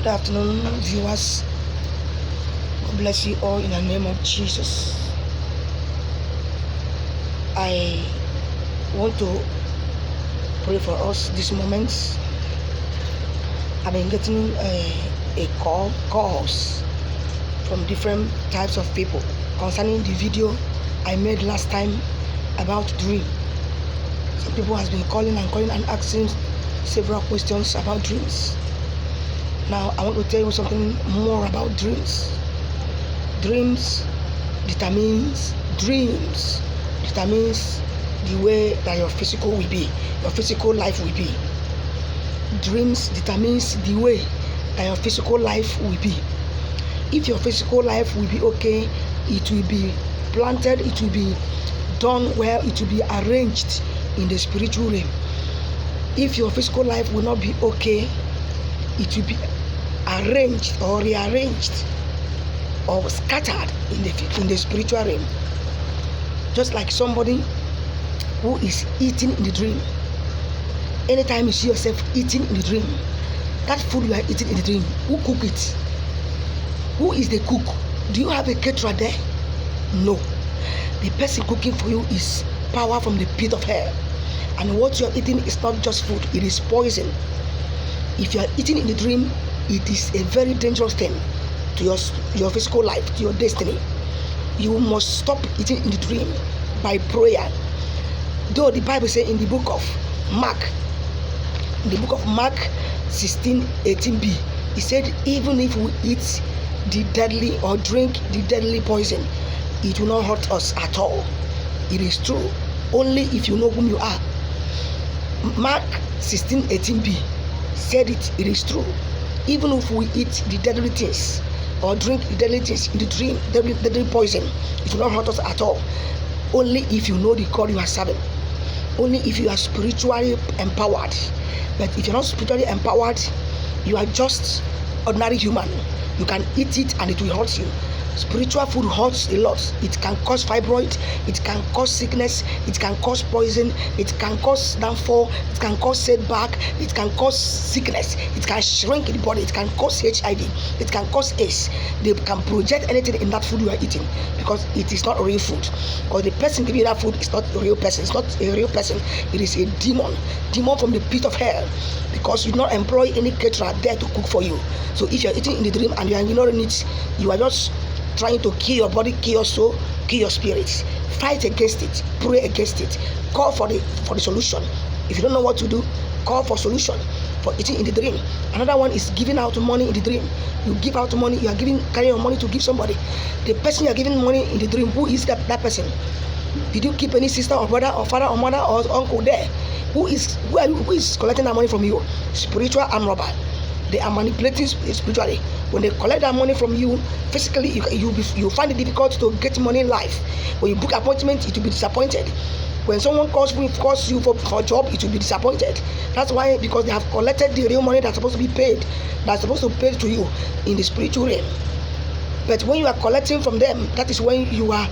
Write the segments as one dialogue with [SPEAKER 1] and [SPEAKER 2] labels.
[SPEAKER 1] Good afternoon, viewers. God bless you all in the name of Jesus. I want to pray for us this moment. I've been getting calls from different types of people concerning the video I made last time about dream. Some people has been calling and asking several questions about dreams. Now I want to tell you something more about dreams. Dreams determines the way that your physical will be, your physical life will be. Dreams determines the way that your physical life will be. If your physical life will be okay, it will be planted, it will be done well, it will be arranged in the spiritual realm. If your physical life will not be okay, it will be arranged or rearranged or scattered in the spiritual realm. Just like somebody who is eating in the dream. Anytime you see yourself eating in the dream, that food you are eating in the dream, who cook it? Who is the cook? Do you have a caterer there? No. The person cooking for you is power from the pit of hell. And what you are eating is not just food, it is poison. If you are eating in the dream, it is a very dangerous thing to your physical life, to your destiny. You must stop eating in the dream by prayer. Though the Bible says in the book of Mark 16:18b, it said, even if we eat the deadly or drink the deadly poison, it will not hurt us at all. It is true, only if you know whom you are. Mark 16:18b said it is true. Even if we eat the deadly things or drink the deadly things in the dream, deadly poison, it will not hurt us at all. Only if you know the God you are serving. Only if you are spiritually empowered. But if you're not spiritually empowered, you are just ordinary human. You can eat it and it will hurt you. Spiritual food hurts a lot. It can cause fibroid, it can cause sickness, it can cause poison, it can cause downfall, it can cause setback, it can cause sickness, it can shrink the body, it can cause HIV, it can cause AIDS. They can project anything in that food you are eating because it is not real food. Because the person giving you that food is not a real person. It's not a real person. It is a demon from the pit of hell, because you do not employ any caterer there to cook for you. So if you are eating in the dream and you are ignoring it, you are just trying to kill your body, kill your soul, kill your spirit. Fight against it, pray against it, call for the solution. If you don't know what to do, call for solution for eating in the dream. Another one is giving out money in the dream. You give out money, you are carrying your money to give somebody. The person you are giving money in the dream, who is that person? Did you keep any sister or brother or father or mother or uncle there? Who is collecting that money from you? Spiritual arm robber. They are manipulating spiritually. When they collect that money from you, physically you find it difficult to get money in life. When you book appointment, it will be disappointed. When someone calls you for a job, it will be disappointed. That's why, because they have collected the real money that's supposed to be paid, that's supposed to pay to you in the spiritual realm. But when you are collecting from them, that is when you are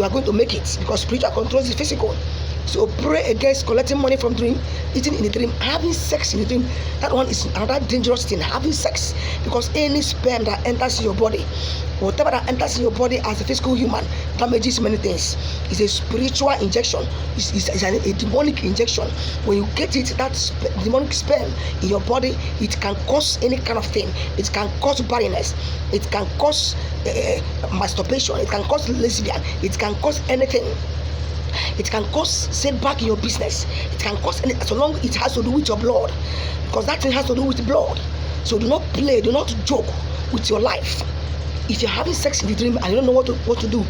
[SPEAKER 1] going to make it, because spiritual controls the physical. So pray against collecting money from dream, eating in the dream, having sex in the dream. That one is another dangerous thing, having sex, because any sperm that enters your body, whatever that enters in your body as a physical human, damages many things. It's a spiritual injection. It's a demonic injection. When you get it, that demonic sperm in your body, it can cause any kind of thing. It can cause barrenness. It can cause masturbation. It can cause lesbian. It can cause anything. It can cause setback in your business. It can cause any, so long it has to do with your blood, because that thing has to do with blood. So do not play, do not joke with your life. If you're having sex in the dream and you don't know what to do,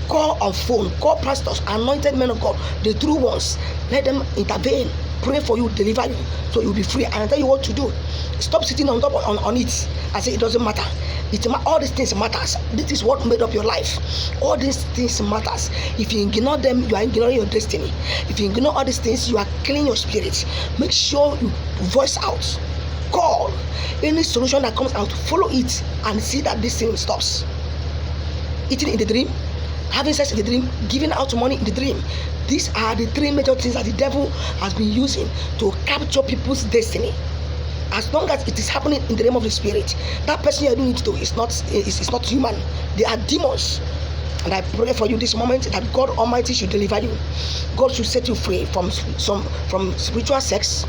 [SPEAKER 1] call on phone, call pastors, anointed men of God, the true ones. Let them intervene, pray for you, deliver you, so you'll be free. And I tell you what to do. Stop sitting on top on it and say it doesn't matter. All these things matters. This is what made up your life. All these things matters. If you ignore them, you are ignoring your destiny. If you ignore all these things, you are killing your spirit. Make sure you voice out, call any solution that comes out, follow it and see that this thing stops. Eating in the dream, having sex in the dream, giving out money in the dream. These are the three major things that the devil has been using to capture people's destiny. As long as it is happening in the realm of the spirit, that person you are doing it to is not human. They are demons. And I pray for you this moment that God Almighty should deliver you. God should set you free from spiritual sex,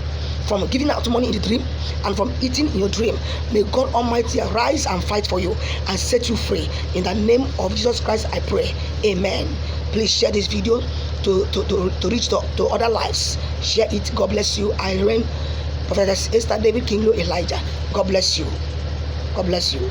[SPEAKER 1] from giving out money in the dream, and from eating in your dream. May God Almighty arise and fight for you and set you free. In the name of Jesus Christ, I pray. Amen. Please share this video to reach to other lives. Share it. God bless you. I reign Prophetess Esther David Kinglo Elijah. God bless you. God bless you.